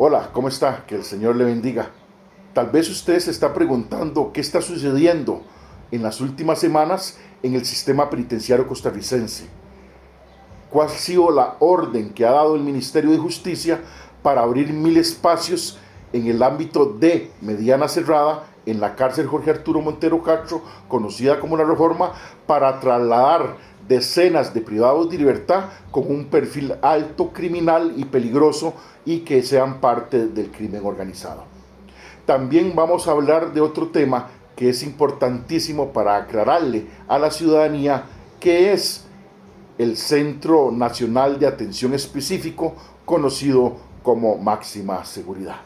Hola, ¿cómo está? Que el Señor le bendiga. Tal vez usted se está preguntando qué está sucediendo en las últimas semanas en el sistema penitenciario costarricense. ¿Cuál ha sido la orden que ha dado el Ministerio de Justicia para abrir 1.000 espacios en el ámbito de mediana cerrada en la cárcel Jorge Arturo Montero Castro, conocida como La Reforma, para trasladar decenas de privados de libertad con un perfil alto criminal y peligroso y que sean parte del crimen organizado? También vamos a hablar de otro tema que es importantísimo para aclararle a la ciudadanía, que es el Centro Nacional de Atención Específico, conocido como Máxima Seguridad.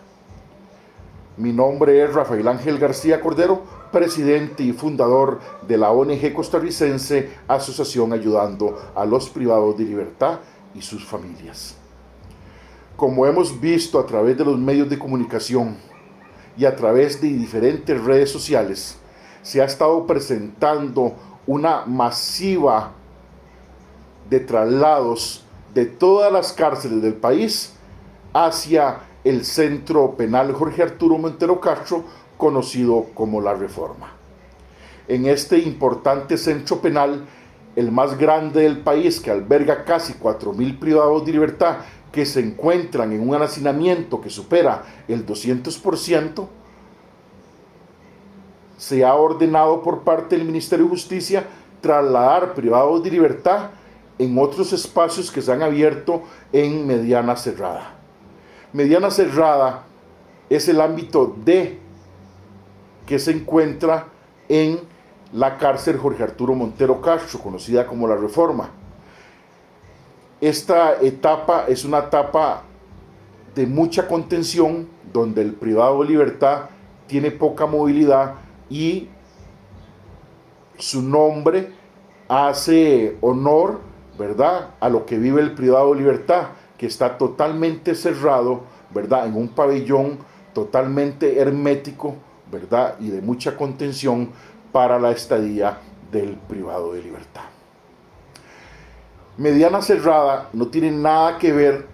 Mi nombre es Rafael Ángel García Cordero, presidente y fundador de la ONG costarricense Asociación Ayudando a los Privados de Libertad y sus familias. Como hemos visto a través de los medios de comunicación y a través de diferentes redes sociales, se ha estado presentando una masiva de traslados de todas las cárceles del país hacia el Centro Penal Jorge Arturo Montero Castro, conocido como La Reforma. En este importante centro penal, el más grande del país, que alberga casi 4.000 privados de libertad que se encuentran en un hacinamiento que supera el 200%, se ha ordenado por parte del Ministerio de Justicia trasladar privados de libertad en otros espacios que se han abierto en mediana cerrada. Mediana cerrada es el ámbito D que se encuentra en la cárcel Jorge Arturo Montero Castro, conocida como La Reforma. Esta etapa es una etapa de mucha contención, donde el privado de libertad tiene poca movilidad y su nombre hace honor, ¿verdad?, a lo que vive el privado de libertad, que está totalmente cerrado, ¿verdad?, en un pabellón totalmente hermético, ¿verdad?, y de mucha contención para la estadía del privado de libertad. Mediana cerrada no tiene nada que ver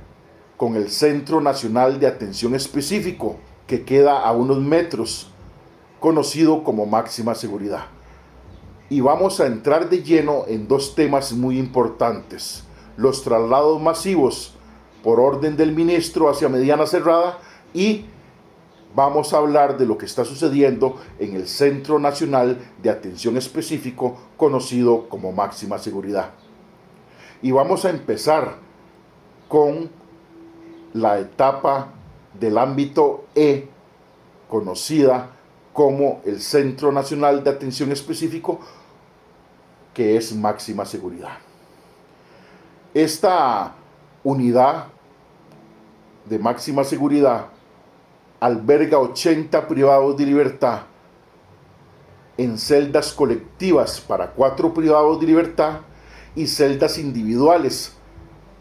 con el Centro Nacional de Atención Específico, que queda a unos metros, conocido como Máxima Seguridad. Y vamos a entrar de lleno en dos temas muy importantes: los traslados masivos por orden del ministro hacia mediana cerrada, y vamos a hablar de lo que está sucediendo en el Centro Nacional de Atención Específico, conocido como Máxima Seguridad. Y vamos a empezar con la etapa del ámbito E, conocida como el Centro Nacional de Atención Específico, que es Máxima Seguridad. Esta unidad de máxima seguridad alberga 80 privados de libertad en celdas colectivas para 4 privados de libertad y celdas individuales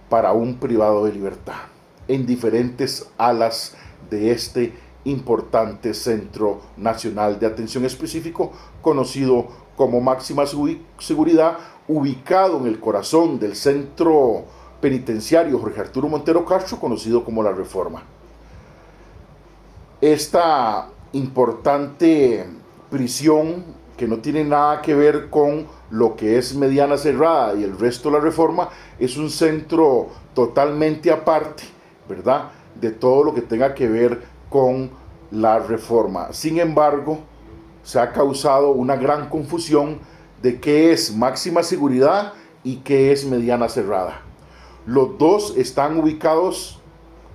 para un privado de libertad, en diferentes alas de este importante Centro Nacional de Atención Específico, conocido como Máxima Seguridad, ubicado en el corazón del Centro Penitenciario Jorge Arturo Montero Castro, conocido como La Reforma. Esta importante prisión, que no tiene nada que ver con lo que es mediana cerrada y el resto de La Reforma, es un centro totalmente aparte, ¿verdad?, de todo lo que tenga que ver con La Reforma. Sin embargo, se ha causado una gran confusión de qué es máxima seguridad y qué es mediana cerrada. Los dos están ubicados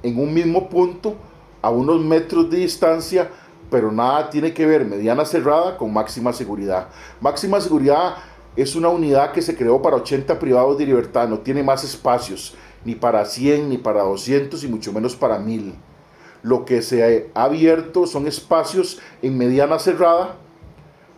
en un mismo punto, a unos metros de distancia, pero nada tiene que ver mediana cerrada con máxima seguridad. Máxima seguridad es una unidad que se creó para 80 privados de libertad, no tiene más espacios, ni para 100, ni para 200, y mucho menos para 1.000. Lo que se ha abierto son espacios en mediana cerrada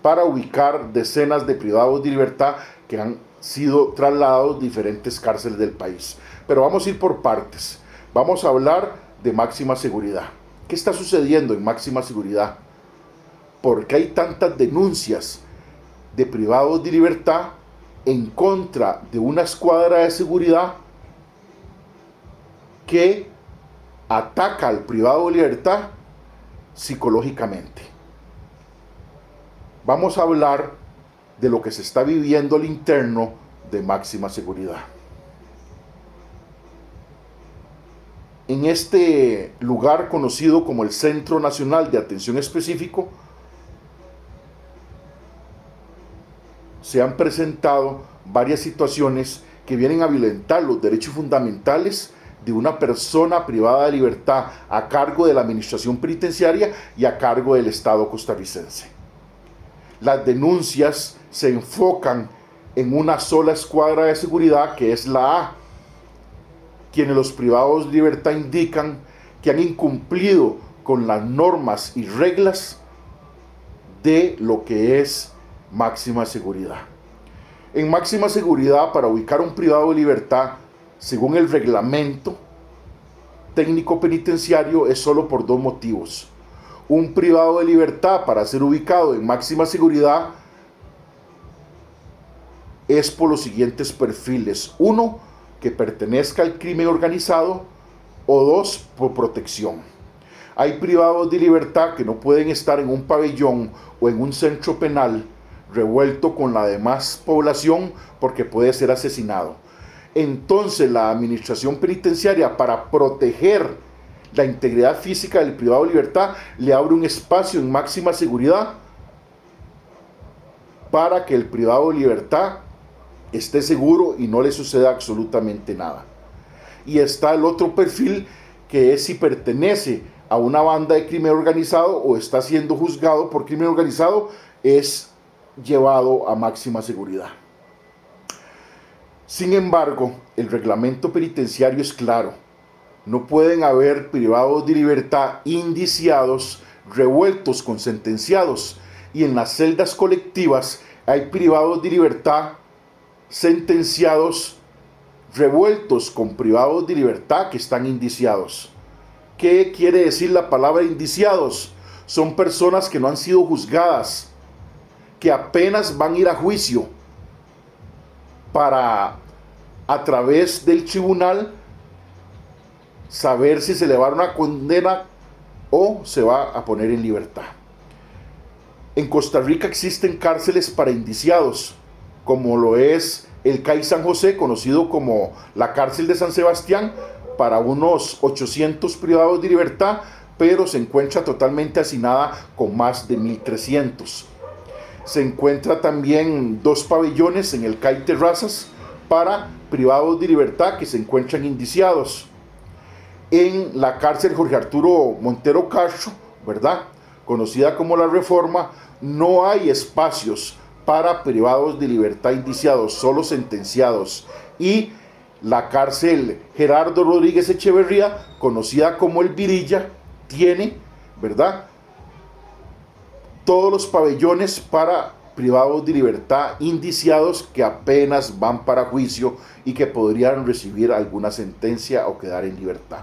para ubicar decenas de privados de libertad que han sido trasladados a diferentes cárceles del país. Pero vamos a ir por partes. Vamos a hablar de máxima seguridad. ¿Qué está sucediendo en máxima seguridad? ¿Por qué hay tantas denuncias de privados de libertad en contra de una escuadra de seguridad que ataca al privado de libertad psicológicamente. Vamos a hablar de lo que se está viviendo al interno de máxima seguridad. En este lugar conocido como el Centro Nacional de Atención Específico, se han presentado varias situaciones que vienen a violentar los derechos fundamentales de una persona privada de libertad a cargo de la administración penitenciaria y a cargo del Estado costarricense. Las denuncias se enfocan en una sola escuadra de seguridad, que es la A, quienes los privados de libertad indican que han incumplido con las normas y reglas de lo que es máxima seguridad. En máxima seguridad, para ubicar un privado de libertad, según el reglamento técnico penitenciario, es solo por dos motivos. Un privado de libertad, para ser ubicado en máxima seguridad, es por los siguientes perfiles: uno, que pertenezca al crimen organizado, o dos, por protección. Hay privados de libertad que no pueden estar en un pabellón o en un centro penal revuelto con la demás población porque puede ser asesinado. Entonces la administración penitenciaria, para proteger la integridad física del privado de libertad, le abre un espacio en máxima seguridad para que el privado de libertad esté seguro y no le suceda absolutamente nada. Y está el otro perfil, que es si pertenece a una banda de crimen organizado o está siendo juzgado por crimen organizado, es llevado a máxima seguridad. Sin embargo, el reglamento penitenciario es claro: no pueden haber privados de libertad indiciados revueltos con sentenciados, y en las celdas colectivas hay privados de libertad sentenciados revueltos con privados de libertad que están indiciados. ¿Qué quiere decir la palabra indiciados? Son personas que no han sido juzgadas, que apenas van a ir a juicio para, a través del tribunal, saber si se le va a dar una condena o se va a poner en libertad. En Costa Rica existen cárceles para indiciados, como lo es el CAI San José, conocido como la cárcel de San Sebastián, para unos 800 privados de libertad, pero se encuentra totalmente hacinada con más de 1.300. Se encuentra también 2 pabellones en el CAI Terrazas para privados de libertad que se encuentran indiciados. En la cárcel Jorge Arturo Montero Castro, ¿verdad?, conocida como La Reforma, no hay espacios para privados de libertad indiciados, solo sentenciados. Y la cárcel Gerardo Rodríguez Echeverría, conocida como El Virilla, tiene, ¿verdad?, todos los pabellones para privados de libertad indiciados que apenas van para juicio y que podrían recibir alguna sentencia o quedar en libertad.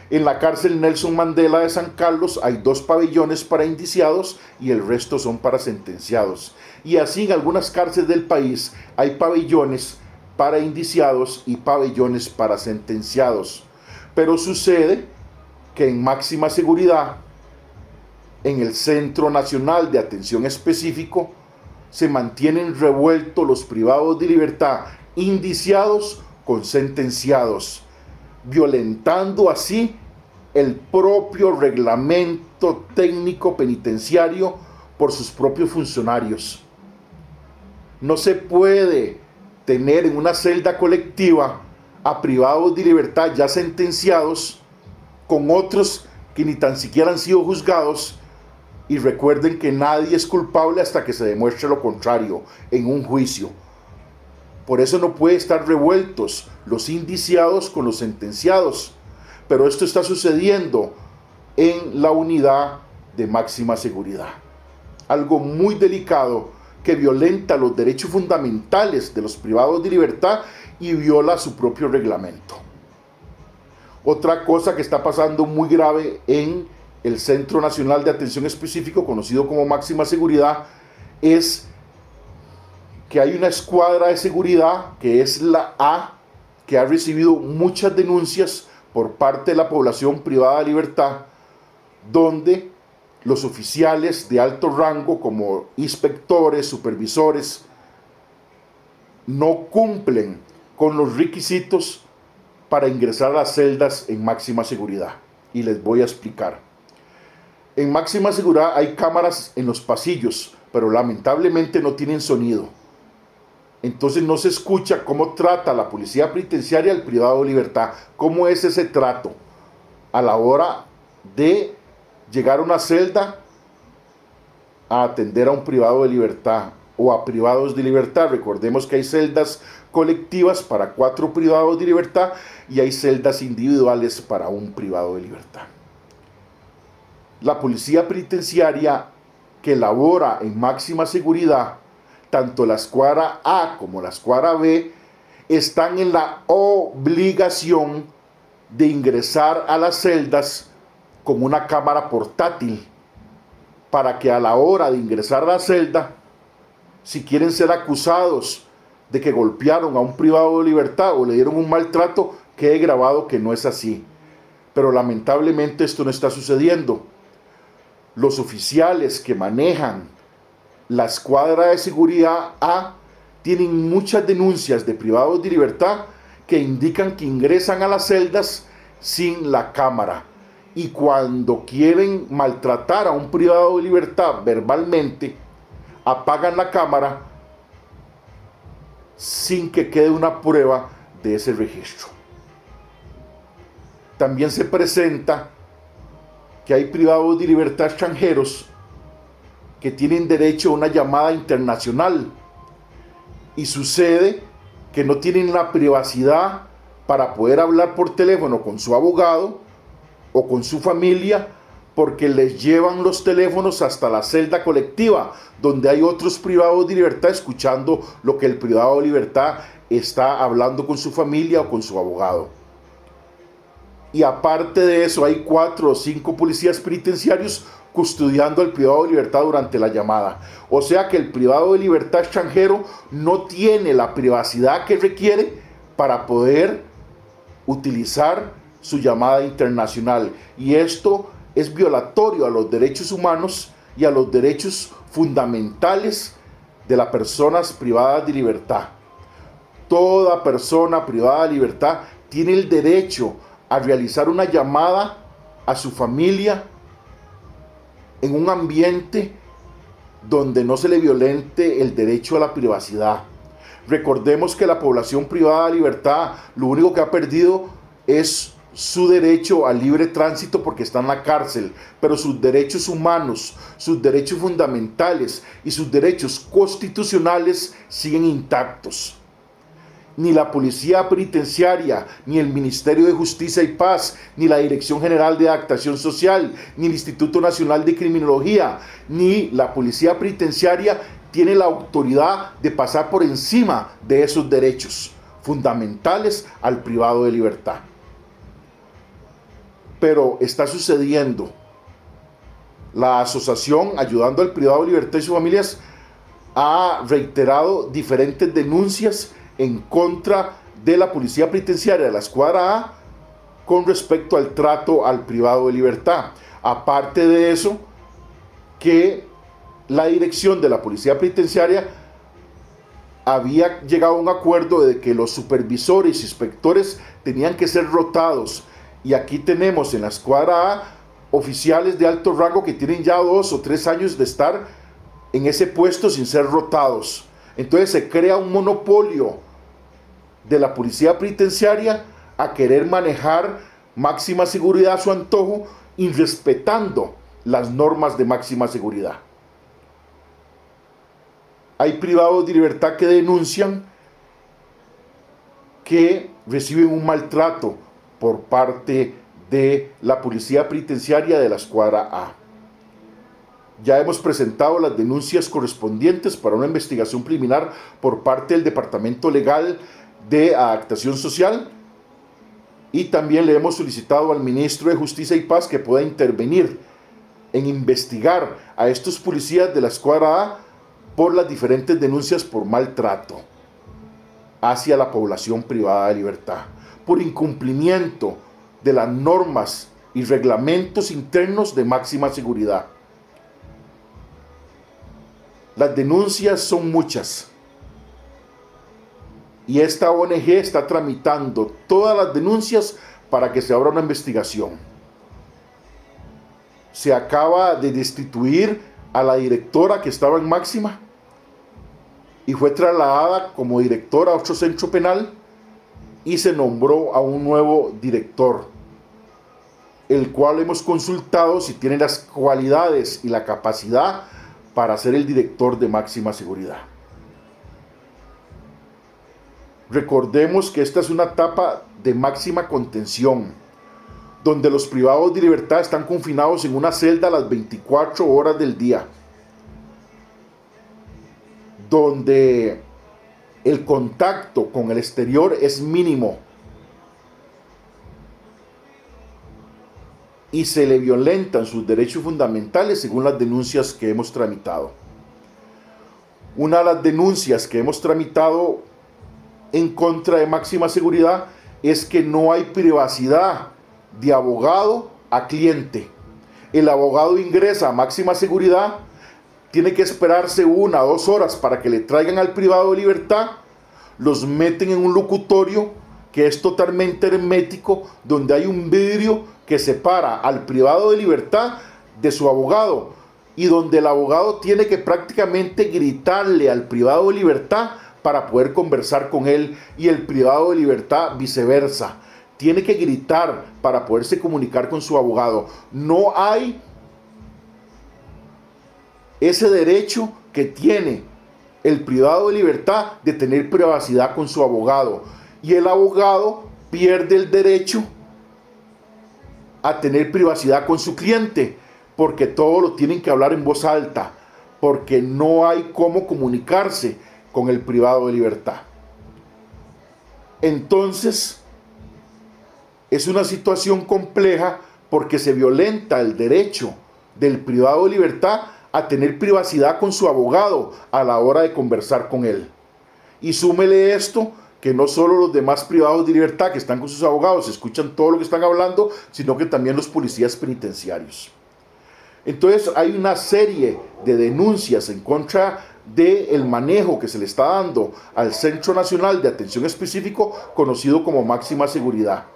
En la cárcel Nelson Mandela de San Carlos hay 2 pabellones para indiciados y el resto son para sentenciados. Y así en algunas cárceles del país hay pabellones para indiciados y pabellones para sentenciados. Pero sucede que en máxima seguridad, en el Centro Nacional de Atención Específico, se mantienen revueltos los privados de libertad indiciados con sentenciados, violentando así el propio reglamento técnico penitenciario por sus propios funcionarios. No se puede tener en una celda colectiva a privados de libertad ya sentenciados con otros que ni tan siquiera han sido juzgados. Y recuerden que nadie es culpable hasta que se demuestre lo contrario en un juicio. Por eso no puede estar revueltos los indiciados con los sentenciados. Pero esto está sucediendo en la unidad de máxima seguridad. Algo muy delicado que violenta los derechos fundamentales de los privados de libertad y viola su propio reglamento. Otra cosa que está pasando muy grave en el Centro Nacional de Atención Específico, conocido como máxima seguridad, es que hay una escuadra de seguridad, que es la A, que ha recibido muchas denuncias por parte de la población privada de libertad, donde los oficiales de alto rango como inspectores, supervisores, no cumplen con los requisitos para ingresar a las celdas en máxima seguridad. Y les voy a explicar. En máxima seguridad hay cámaras en los pasillos, pero lamentablemente no tienen sonido. Entonces no se escucha cómo trata la policía penitenciaria al privado de libertad. ¿Cómo es ese trato a la hora de llegar a una celda a atender a un privado de libertad o a privados de libertad? Recordemos que hay celdas colectivas para 4 privados de libertad y hay celdas individuales para un privado de libertad. La policía penitenciaria que labora en máxima seguridad, tanto la escuadra A como la escuadra B, están en la obligación de ingresar a las celdas con una cámara portátil, para que a la hora de ingresar a la celda, si quieren ser acusados de que golpearon a un privado de libertad o le dieron un maltrato, quede grabado que no es así. Pero lamentablemente esto no está sucediendo. Los oficiales que manejan la escuadra de seguridad A tienen muchas denuncias de privados de libertad que indican que ingresan a las celdas sin la cámara. Y cuando quieren maltratar a un privado de libertad verbalmente, apagan la cámara sin que quede una prueba de ese registro. También se presenta que hay privados de libertad extranjeros que tienen derecho a una llamada internacional y sucede que no tienen la privacidad para poder hablar por teléfono con su abogado o con su familia, porque les llevan los teléfonos hasta la celda colectiva, donde hay otros privados de libertad escuchando lo que el privado de libertad está hablando con su familia o con su abogado. Y aparte de eso, hay 4 o 5 policías penitenciarios custodiando al privado de libertad durante la llamada. O sea que el privado de libertad extranjero no tiene la privacidad que requiere para poder utilizar su llamada internacional. Y esto es violatorio a los derechos humanos y a los derechos fundamentales de las personas privadas de libertad. Toda persona privada de libertad tiene el derecho a realizar una llamada a su familia en un ambiente donde no se le violente el derecho a la privacidad. Recordemos que la población privada de libertad lo único que ha perdido es su derecho al libre tránsito porque está en la cárcel, pero sus derechos humanos, sus derechos fundamentales y sus derechos constitucionales siguen intactos. Ni la Policía Penitenciaria, ni el Ministerio de Justicia y Paz, ni la Dirección General de Adaptación Social, ni el Instituto Nacional de Criminología, ni la Policía Penitenciaria tiene la autoridad de pasar por encima de esos derechos fundamentales al privado de libertad. Pero está sucediendo. La asociación Ayudando al Privado de Libertad y sus familias ha reiterado diferentes denuncias en contra de la policía penitenciaria de la escuadra A con respecto al trato al privado de libertad. Aparte de eso, que la dirección de la policía penitenciaria había llegado a un acuerdo de que los supervisores y inspectores tenían que ser rotados. Y aquí tenemos en la escuadra A oficiales de alto rango que tienen ya 2 o 3 años de estar en ese puesto sin ser rotados. Entonces se crea un monopolio de la policía penitenciaria a querer manejar máxima seguridad a su antojo, irrespetando las normas de máxima seguridad. Hay privados de libertad que denuncian que reciben un maltrato por parte de la policía penitenciaria de la escuadra A. Ya hemos presentado las denuncias correspondientes para una investigación preliminar por parte del Departamento Legal de Adaptación Social y también le hemos solicitado al Ministro de Justicia y Paz que pueda intervenir en investigar a estos policías de la escuadra A por las diferentes denuncias por maltrato hacia la población privada de libertad, por incumplimiento de las normas y reglamentos internos de máxima seguridad. Las denuncias son muchas y esta ONG está tramitando todas las denuncias para que se abra una investigación. Se acaba de destituir a la directora que estaba en máxima y fue trasladada como directora a otro centro penal y se nombró a un nuevo director, el cual hemos consultado si tiene las cualidades y la capacidad para ser el director de máxima seguridad. Recordemos que esta es una etapa de máxima contención, donde los privados de libertad están confinados en una celda las 24 horas del día, donde el contacto con el exterior es mínimo y se le violentan sus derechos fundamentales según las denuncias que hemos tramitado. Una de las denuncias que hemos tramitado en contra de máxima seguridad es que no hay privacidad de abogado a cliente. El abogado ingresa a máxima seguridad, tiene que esperarse 1 o 2 horas para que le traigan al privado de libertad, los meten en un locutorio que es totalmente hermético, donde hay un vidrio que separa al privado de libertad de su abogado y donde el abogado tiene que prácticamente gritarle al privado de libertad para poder conversar con él y el privado de libertad viceversa. Tiene que gritar para poderse comunicar con su abogado. No hay ese derecho que tiene el privado de libertad de tener privacidad con su abogado. Y el abogado pierde el derecho a tener privacidad con su cliente, porque todo lo tienen que hablar en voz alta, porque no hay cómo comunicarse con el privado de libertad. Entonces, es una situación compleja porque se violenta el derecho del privado de libertad a tener privacidad con su abogado a la hora de conversar con él. Y súmele esto, que no solo los demás privados de libertad que están con sus abogados escuchan todo lo que están hablando, sino que también los policías penitenciarios. Entonces hay una serie de denuncias en contra del manejo que se le está dando al Centro Nacional de Atención Específico, conocido como Máxima Seguridad.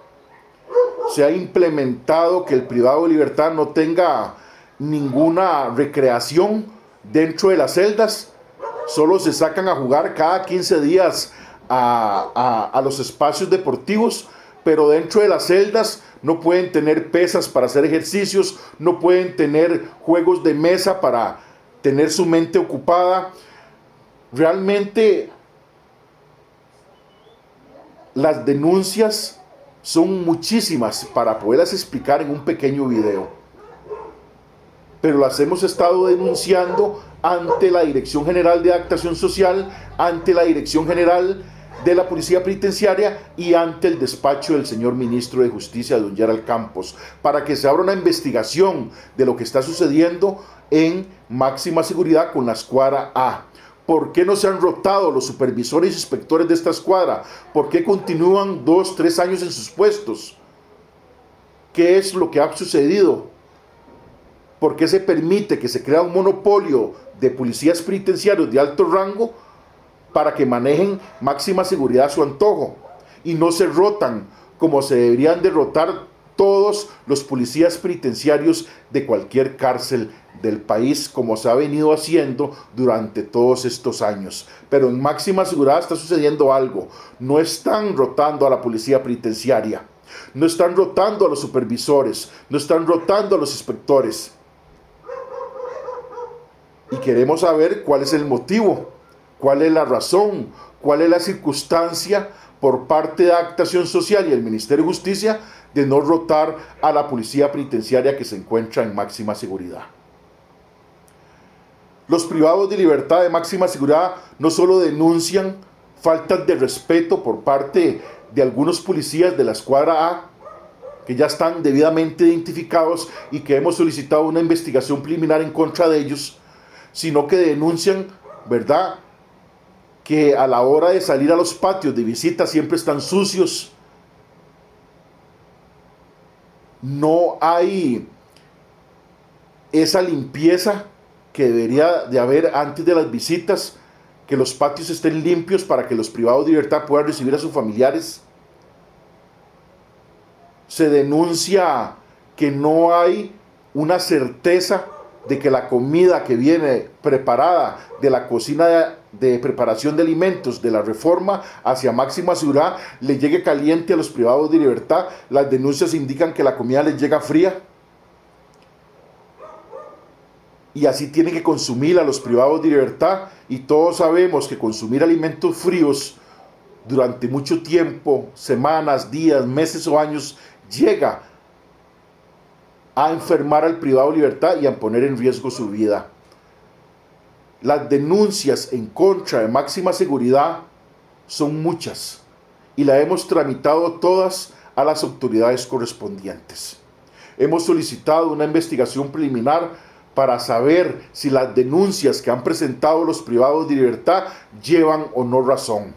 Se ha implementado que el privado de libertad no tenga ninguna recreación dentro de las celdas, solo se sacan a jugar cada 15 días a los espacios deportivos, pero dentro de las celdas no pueden tener pesas para hacer ejercicios, no pueden tener juegos de mesa para tener su mente ocupada. Realmente las denuncias son muchísimas para poderlas explicar en un pequeño video, pero las hemos estado denunciando ante la Dirección General de Adaptación Social, ante la Dirección General de la Policía Penitenciaria y ante el despacho del señor Ministro de Justicia, don Gerald Campos, para que se abra una investigación de lo que está sucediendo en Máxima Seguridad con la escuadra A. ¿Por qué no se han rotado los supervisores y inspectores de esta escuadra? ¿Por qué continúan 2, 3 años en sus puestos? ¿Qué es lo que ha sucedido? ¿Por qué se permite que se crea un monopolio de policías penitenciarios de alto rango para que manejen máxima seguridad a su antojo y no se rotan como se deberían de rotar todos los policías penitenciarios de cualquier cárcel del país, como se ha venido haciendo durante todos estos años? Pero en Máxima Seguridad está sucediendo algo. No están rotando a la policía penitenciaria, no están rotando a los supervisores, no están rotando a los inspectores. Y queremos saber cuál es el motivo, cuál es la razón, cuál es la circunstancia por parte de Adaptación Social y el Ministerio de Justicia de no rotar a la policía penitenciaria que se encuentra en máxima seguridad. Los privados de libertad de máxima seguridad no solo denuncian faltas de respeto por parte de algunos policías de la escuadra A, que ya están debidamente identificados y que hemos solicitado una investigación preliminar en contra de ellos, sino que denuncian, ¿verdad?, que a la hora de salir a los patios de visita siempre están sucios, no hay esa limpieza que debería de haber antes de las visitas, que los patios estén limpios para que los privados de libertad puedan recibir a sus familiares. Se denuncia que no hay una certeza de que la comida que viene preparada de la cocina de preparación de alimentos de la Reforma hacia Máxima Seguridad le llegue caliente a los privados de libertad. Las denuncias indican que la comida les llega fría y así tienen que consumir a los privados de libertad, y todos sabemos que consumir alimentos fríos durante mucho tiempo, semanas, días, meses o años, llega a enfermar al privado de libertad y a poner en riesgo su vida. Las denuncias en contra de Máxima Seguridad son muchas y las hemos tramitado todas a las autoridades correspondientes. Hemos solicitado una investigación preliminar para saber si las denuncias que han presentado los privados de libertad llevan o no razón.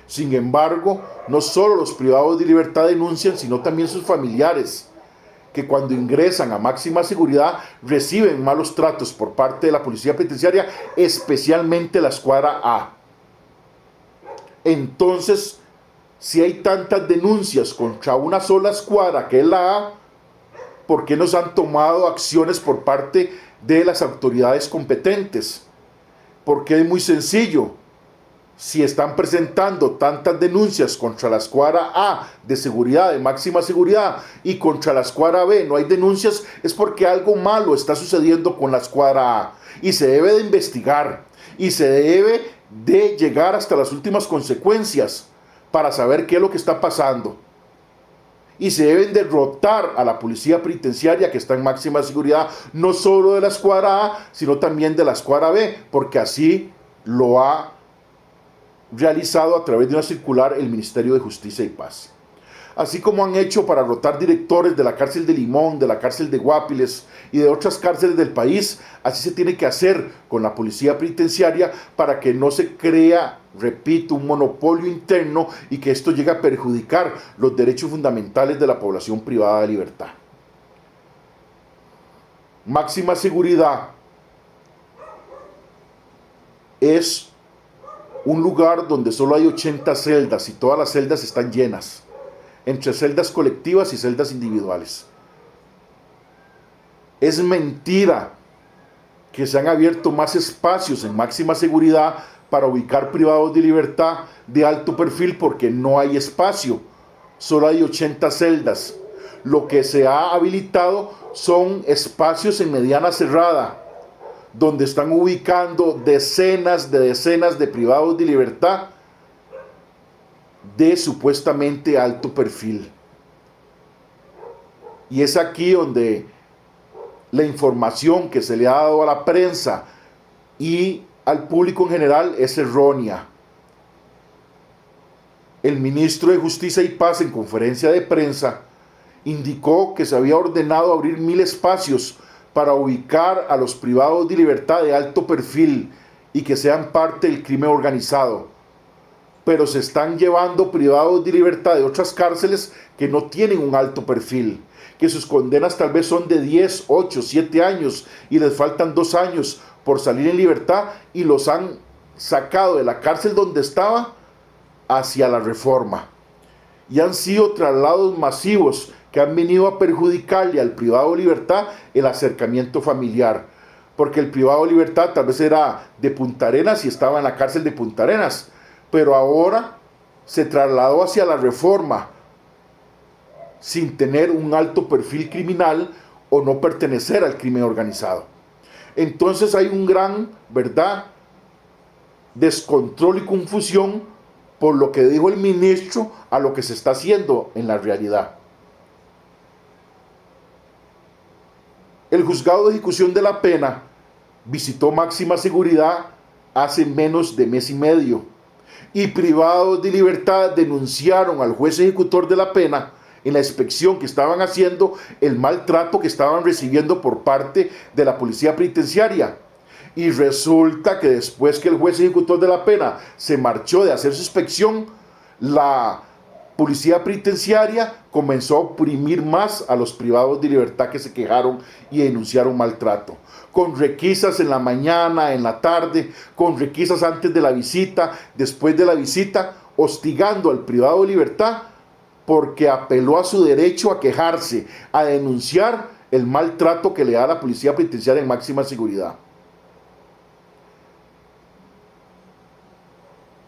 Sin embargo, no solo los privados de libertad denuncian, sino también sus familiares, que cuando ingresan a Máxima Seguridad reciben malos tratos por parte de la Policía Penitenciaria, especialmente la Escuadra A. Entonces, si hay tantas denuncias contra una sola escuadra, que es la A, ¿por qué no se han tomado acciones por parte de las autoridades competentes? Porque es muy sencillo. Si están presentando tantas denuncias contra la Escuadra A de seguridad, de Máxima Seguridad, y contra la Escuadra B no hay denuncias, es porque algo malo está sucediendo con la Escuadra A. Y se debe de investigar, y se debe de llegar hasta las últimas consecuencias para saber qué es lo que está pasando. Y se deben derrotar a la Policía Penitenciaria que está en Máxima Seguridad, no solo de la Escuadra A, sino también de la Escuadra B, porque así lo ha realizado a través de una circular el Ministerio de Justicia y Paz. Así como han hecho para rotar directores de la cárcel de Limón, de la cárcel de Guapiles y de otras cárceles del país, así se tiene que hacer con la Policía Penitenciaria para que no se crea, repito, un monopolio interno y que esto llegue a perjudicar los derechos fundamentales de la población privada de libertad. Máxima Seguridad es un lugar donde solo hay 80 celdas y todas las celdas están llenas, entre celdas colectivas y celdas individuales. Es mentira que se han abierto más espacios en Máxima Seguridad para ubicar privados de libertad de alto perfil, porque no hay espacio, solo hay 80 celdas. Lo que se ha habilitado son espacios en mediana cerrada, donde están ubicando decenas de privados de libertad de supuestamente alto perfil. Y es aquí donde la información que se le ha dado a la prensa y al público en general es errónea. El ministro de Justicia y Paz, en conferencia de prensa, indicó que se había ordenado abrir 1000 espacios para ubicar a los privados de libertad de alto perfil y que sean parte del crimen organizado. Pero se están llevando privados de libertad de otras cárceles que no tienen un alto perfil, que sus condenas tal vez son de 10, 8, 7 años y les faltan 2 años por salir en libertad, y los han sacado de la cárcel donde estaba hacia la Reforma. Y han sido traslados masivos que han venido a perjudicarle al privado de libertad el acercamiento familiar, porque el privado de libertad tal vez era de Punta Arenas y estaba en la cárcel de Punta Arenas, pero ahora se trasladó hacia la Reforma sin tener un alto perfil criminal o no pertenecer al crimen organizado. Entonces hay un gran, descontrol y confusión por lo que dijo el ministro a lo que se está haciendo en la realidad. El juzgado de ejecución de la pena visitó Máxima Seguridad hace menos de mes y medio, y privados de libertad denunciaron al juez ejecutor de la pena en la inspección que estaban haciendo el maltrato que estaban recibiendo por parte de la Policía Penitenciaria. Y resulta que después que el juez ejecutor de la pena se marchó de hacer su inspección, la policía penitenciaria comenzó a oprimir más a los privados de libertad que se quejaron y denunciaron maltrato, con requisas en la mañana, en la tarde, con requisas antes de la visita, después de la visita, hostigando al privado de libertad porque apeló a su derecho a quejarse, a denunciar el maltrato que le da la policía penitenciaria en máxima seguridad.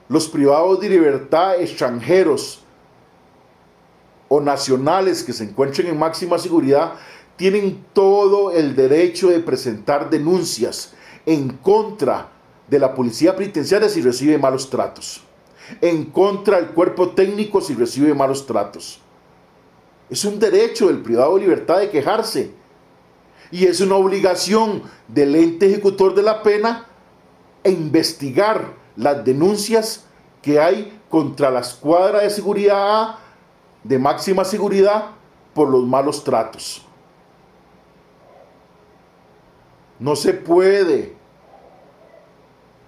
Los privados de libertad extranjeros o nacionales que se encuentren en máxima seguridad tienen todo el derecho de presentar denuncias en contra de la policía penitenciaria si recibe malos tratos, en contra del cuerpo técnico si recibe malos tratos. Es un derecho del privado de libertad de quejarse y es una obligación del ente ejecutor de la pena investigar las denuncias que hay contra la escuadra de seguridad A de máxima seguridad por los malos tratos. No se puede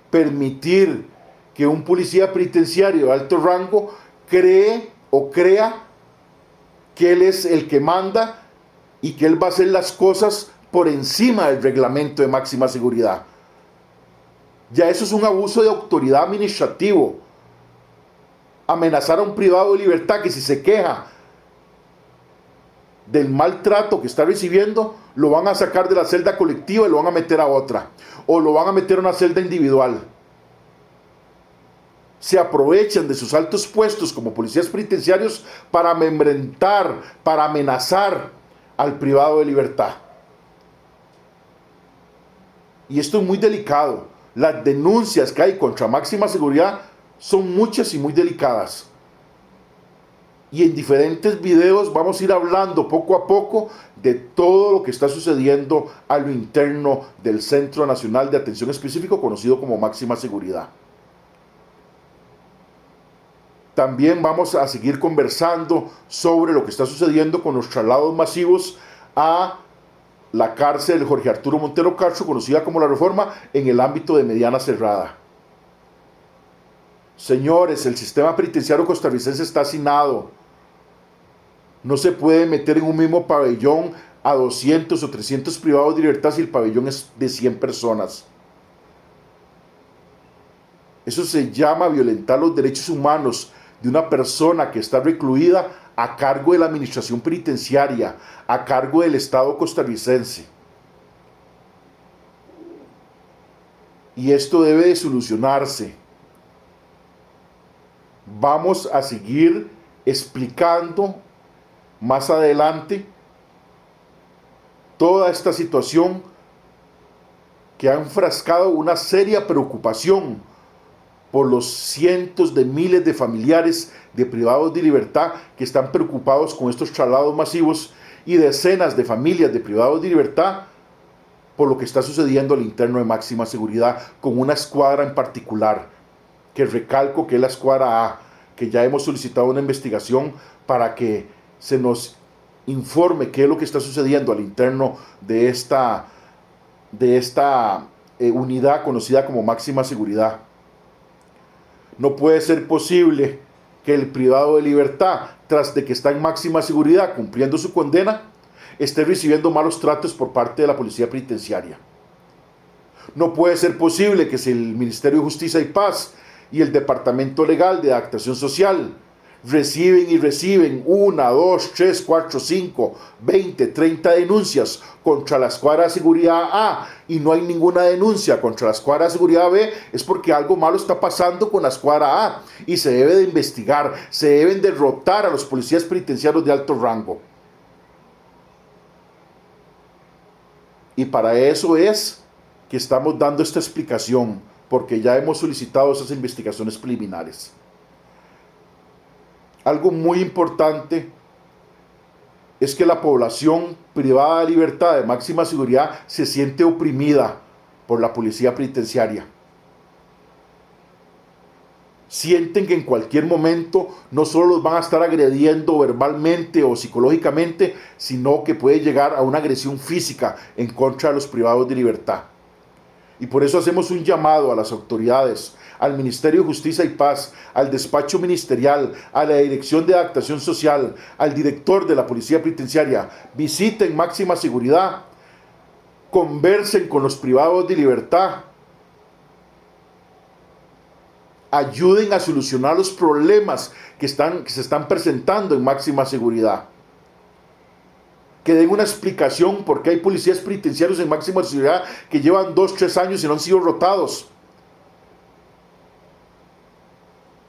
permitir que un policía penitenciario de alto rango cree o crea que él es el que manda y que él va a hacer las cosas por encima del reglamento de máxima seguridad. Ya eso es un abuso de autoridad administrativo. Amenazar a un privado de libertad que si se queja del maltrato que está recibiendo, lo van a sacar de la celda colectiva y lo van a meter a otra, o lo van a meter a una celda individual. Se aprovechan de sus altos puestos como policías penitenciarios para amedrentar, para amenazar al privado de libertad. Y esto es muy delicado. Las denuncias que hay contra máxima seguridad son muchas y muy delicadas. Y en diferentes videos vamos a ir hablando poco a poco de todo lo que está sucediendo a lo interno del Centro Nacional de Atención Específico, conocido como Máxima Seguridad. También vamos a seguir conversando sobre lo que está sucediendo con los traslados masivos a la cárcel Jorge Arturo Montero Castro, conocida como La Reforma, en el ámbito de Mediana Cerrada. Señores, el sistema penitenciario costarricense está hacinado. No se puede meter en un mismo pabellón a 200 o 300 privados de libertad si el pabellón es de 100 personas. Eso se llama violentar los derechos humanos de una persona que está recluida a cargo de la administración penitenciaria, a cargo del Estado costarricense. Y esto debe de solucionarse. Vamos a seguir explicando más adelante toda esta situación que ha enfrascado una seria preocupación por los cientos de miles de familiares de privados de libertad que están preocupados con estos traslados masivos y decenas de familias de privados de libertad por lo que está sucediendo al interno de máxima seguridad con una escuadra en particular, que recalco que es la escuadra A, que ya hemos solicitado una investigación para que se nos informe qué es lo que está sucediendo al interno de esta unidad conocida como máxima seguridad. No puede ser posible que el privado de libertad, tras de que está en máxima seguridad cumpliendo su condena, esté recibiendo malos tratos por parte de la policía penitenciaria. No puede ser posible que si el Ministerio de Justicia y Paz y el Departamento Legal de Adaptación Social reciben 1, 2, 3, 4, 5, 20, 30 denuncias contra la escuadra de seguridad A y no hay ninguna denuncia contra la escuadra de seguridad B, es porque algo malo está pasando con la escuadra A y se debe de investigar, se deben derrotar a los policías penitenciarios de alto rango. Y para eso es que estamos dando esta explicación, porque ya hemos solicitado esas investigaciones preliminares. Algo muy importante es que la población privada de libertad de máxima seguridad se siente oprimida por la policía penitenciaria. Sienten que en cualquier momento no solo los van a estar agrediendo verbalmente o psicológicamente, sino que puede llegar a una agresión física en contra de los privados de libertad. Y por eso hacemos un llamado a las autoridades, al Ministerio de Justicia y Paz, al despacho ministerial, a la Dirección de Adaptación Social, al director de la Policía Penitenciaria. Visiten máxima seguridad, conversen con los privados de libertad, ayuden a solucionar los problemas que se están presentando en máxima seguridad. Que den una explicación por qué hay policías penitenciarios en máxima seguridad que llevan 2, 3 años y no han sido rotados.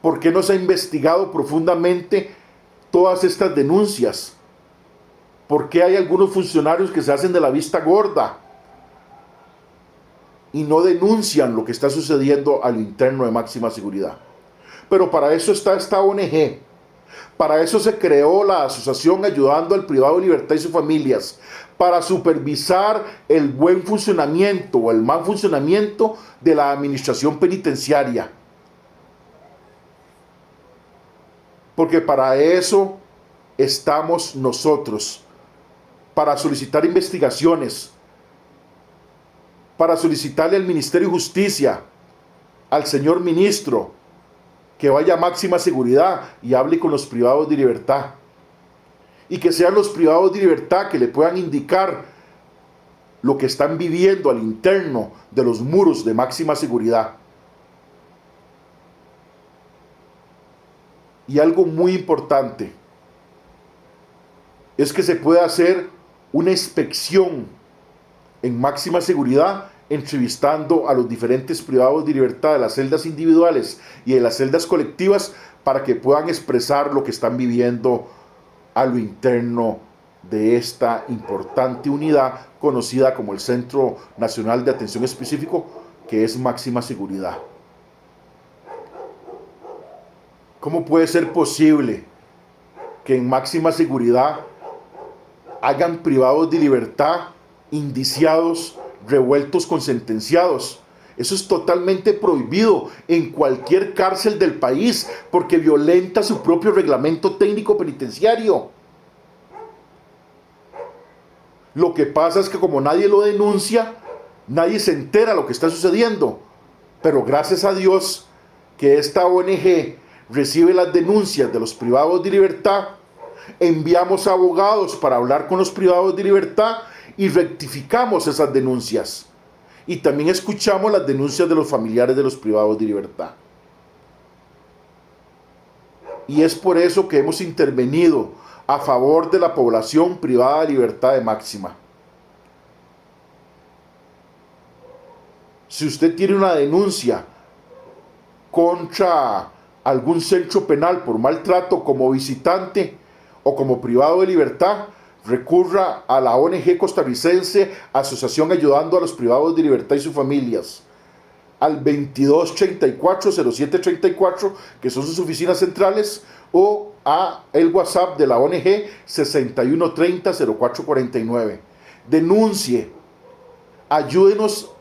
¿Por qué no se ha investigado profundamente todas estas denuncias? ¿Por qué hay algunos funcionarios que se hacen de la vista gorda y no denuncian lo que está sucediendo al interno de máxima seguridad? Pero para eso está esta ONG. Para eso se creó la asociación Ayudando al Privado de Libertad y sus Familias, para supervisar el buen funcionamiento o el mal funcionamiento de la administración penitenciaria. Porque para eso estamos nosotros, para solicitar investigaciones, para solicitarle al Ministerio de Justicia, al señor ministro, que vaya a máxima seguridad y hable con los privados de libertad. Y que sean los privados de libertad que le puedan indicar lo que están viviendo al interno de los muros de máxima seguridad. Y algo muy importante es que se pueda hacer una inspección en máxima seguridad, entrevistando a los diferentes privados de libertad de las celdas individuales y de las celdas colectivas para que puedan expresar lo que están viviendo a lo interno de esta importante unidad conocida como el Centro Nacional de Atención Específico, que es máxima seguridad. ¿Cómo puede ser posible que en máxima seguridad hayan privados de libertad indiciados, revueltos con sentenciados? Eso es totalmente prohibido en cualquier cárcel del país porque violenta su propio reglamento técnico penitenciario. Lo que pasa es que como nadie lo denuncia, nadie se entera de lo que está sucediendo. Pero gracias a Dios que esta ONG recibe las denuncias de los privados de libertad, enviamos abogados para hablar con los privados de libertad y rectificamos esas denuncias. Y también escuchamos las denuncias de los familiares de los privados de libertad. Y es por eso que hemos intervenido a favor de la población privada de libertad de máxima. Si usted tiene una denuncia contra algún centro penal por maltrato como visitante o como privado de libertad, recurra a la ONG costarricense Asociación Ayudando a los Privados de Libertad y sus Familias, al 2234-0734, que son sus oficinas centrales, o a el WhatsApp de la ONG 6130-0449. Denuncie, ayúdenos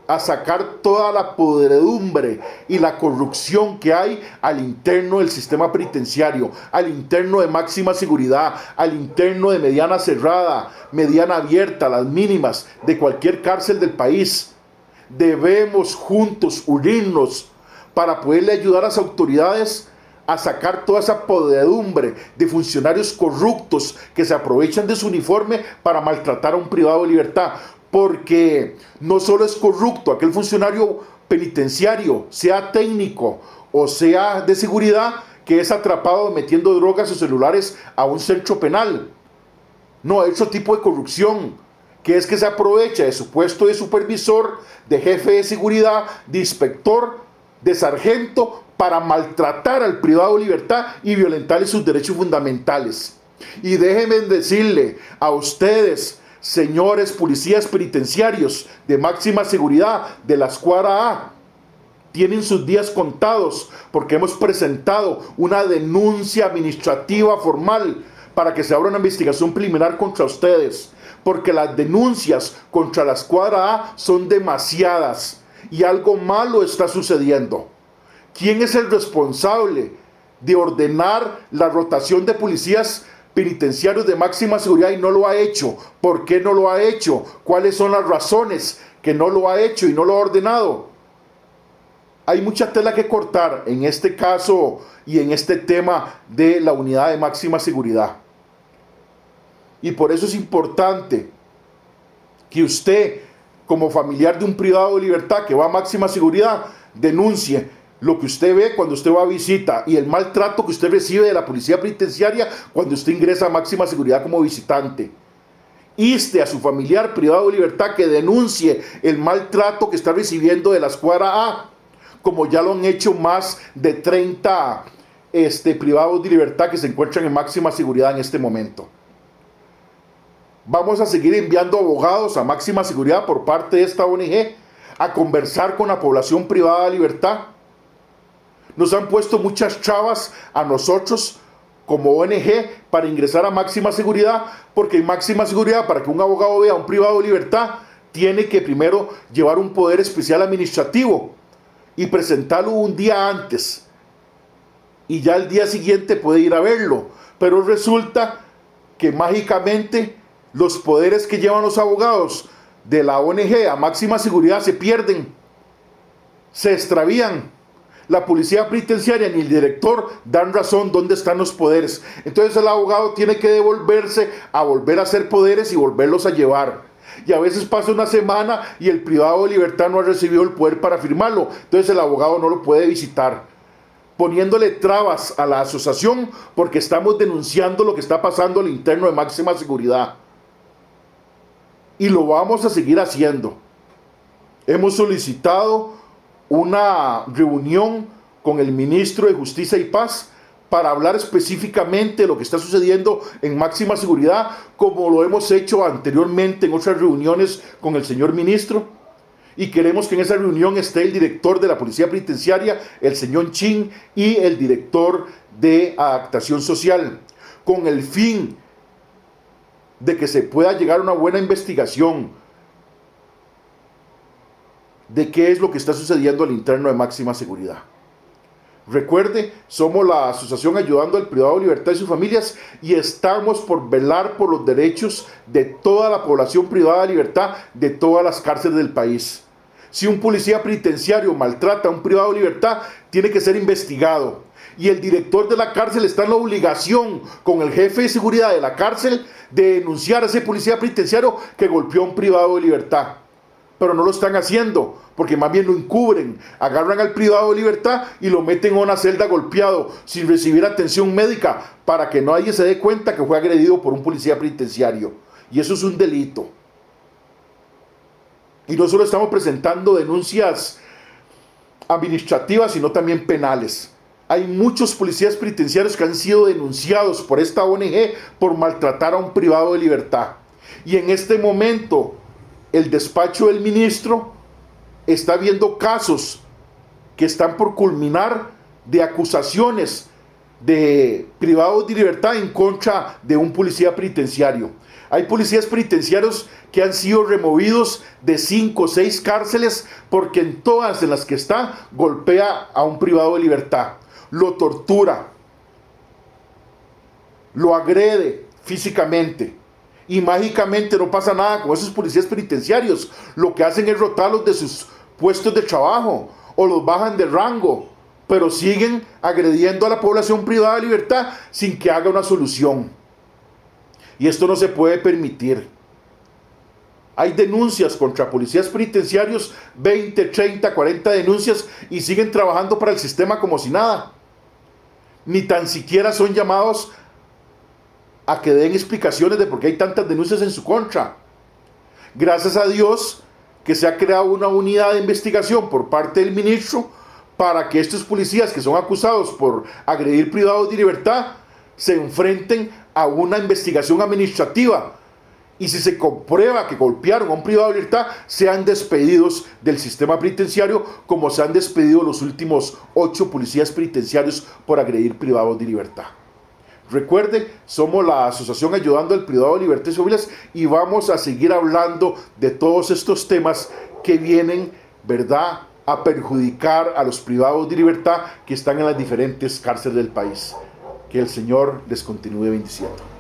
a sacar toda la podredumbre y la corrupción que hay al interno del sistema penitenciario, al interno de máxima seguridad, al interno de mediana cerrada, mediana abierta, las mínimas de cualquier cárcel del país. Debemos juntos unirnos para poderle ayudar a las autoridades a sacar toda esa podredumbre de funcionarios corruptos que se aprovechan de su uniforme para maltratar a un privado de libertad. Porque no solo es corrupto aquel funcionario penitenciario, sea técnico o sea de seguridad, que es atrapado metiendo drogas o celulares a un centro penal. No, hay otro tipo de corrupción, que es que se aprovecha de su puesto de supervisor, de jefe de seguridad, de inspector, de sargento, para maltratar al privado de libertad y violentarle sus derechos fundamentales. Y déjenme decirle a ustedes, señores policías penitenciarios de máxima seguridad de la escuadra A, tienen sus días contados porque hemos presentado una denuncia administrativa formal para que se abra una investigación preliminar contra ustedes, porque las denuncias contra la escuadra A son demasiadas y algo malo está sucediendo. ¿Quién es el responsable de ordenar la rotación de policías penitenciarios de máxima seguridad y no lo ha hecho? ¿Por qué no lo ha hecho? ¿Cuáles son las razones que no lo ha hecho y no lo ha ordenado. Hay mucha tela que cortar en este caso y en este tema de la unidad de máxima seguridad. Y por eso es importante que usted, como familiar de un privado de libertad que va a máxima seguridad, denuncie lo que usted ve cuando usted va a visita y el maltrato que usted recibe de la policía penitenciaria cuando usted ingresa a máxima seguridad como visitante. Inste a su familiar privado de libertad que denuncie el maltrato que está recibiendo de la escuadra A, como ya lo han hecho más de 30 privados de libertad que se encuentran en máxima seguridad en este momento. Vamos a seguir enviando abogados a máxima seguridad por parte de esta ONG a conversar con la población privada de libertad. Nos han puesto muchas trabas a nosotros como ONG para ingresar a máxima seguridad, porque en máxima seguridad, para que un abogado vea a un privado de libertad, tiene que primero llevar un poder especial administrativo y presentarlo un día antes, y ya el día siguiente puede ir a verlo. Pero resulta que mágicamente los poderes que llevan los abogados de la ONG a máxima seguridad se pierden, se extravían. La policía penitenciaria ni el director dan razón dónde están los poderes. Entonces el abogado tiene que devolverse a volver a hacer poderes y volverlos a llevar. Y a veces pasa una semana y el privado de libertad no ha recibido el poder para firmarlo. Entonces el abogado no lo puede visitar, poniéndole trabas a la asociación porque estamos denunciando lo que está pasando al interno de máxima seguridad. Y lo vamos a seguir haciendo. Hemos solicitado una reunión con el ministro de Justicia y Paz para hablar específicamente de lo que está sucediendo en máxima seguridad, como lo hemos hecho anteriormente en otras reuniones con el señor ministro. Y queremos que en esa reunión esté el director de la Policía Penitenciaria, el señor Chin, y el director de Adaptación Social, con el fin de que se pueda llegar a una buena investigación de qué es lo que está sucediendo al interno de máxima seguridad. Recuerde, somos la asociación Ayudando al Privado de Libertad y sus familias y estamos por velar por los derechos de toda la población privada de libertad de todas las cárceles del país. Si un policía penitenciario maltrata a un privado de libertad, tiene que ser investigado. Y el director de la cárcel está en la obligación, con el jefe de seguridad de la cárcel, de denunciar a ese policía penitenciario que golpeó a un privado de libertad. Pero no lo están haciendo, porque más bien lo encubren. Agarran al privado de libertad y lo meten a una celda golpeado, sin recibir atención médica, para que nadie se dé cuenta que fue agredido por un policía penitenciario. Y eso es un delito. Y no solo estamos presentando denuncias administrativas, sino también penales. Hay muchos policías penitenciarios que han sido denunciados por esta ONG por maltratar a un privado de libertad. Y en este momento, el despacho del ministro está viendo casos que están por culminar de acusaciones de privados de libertad en contra de un policía penitenciario. Hay policías penitenciarios que han sido removidos de 5 o 6 cárceles porque en todas en las que está golpea a un privado de libertad, lo tortura, lo agrede físicamente. Y mágicamente no pasa nada con esos policías penitenciarios. Lo que hacen es rotarlos de sus puestos de trabajo o los bajan de rango, pero siguen agrediendo a la población privada de libertad sin que haga una solución. Y esto no se puede permitir. Hay denuncias contra policías penitenciarios, 20, 30, 40 denuncias, y siguen trabajando para el sistema como si nada. Ni tan siquiera son llamados a que den explicaciones de por qué hay tantas denuncias en su contra. Gracias a Dios que se ha creado una unidad de investigación por parte del ministro para que estos policías que son acusados por agredir privados de libertad se enfrenten a una investigación administrativa. Y si se comprueba que golpearon a un privado de libertad, sean despedidos del sistema penitenciario, como se han despedido los últimos 8 policías penitenciarios por agredir privados de libertad. Recuerde, somos la asociación Ayudando al Privado de Libertad y sus familias y vamos a seguir hablando de todos estos temas que vienen, ¿verdad?, a perjudicar a los privados de libertad que están en las diferentes cárceles del país. Que el Señor les continúe bendiciendo.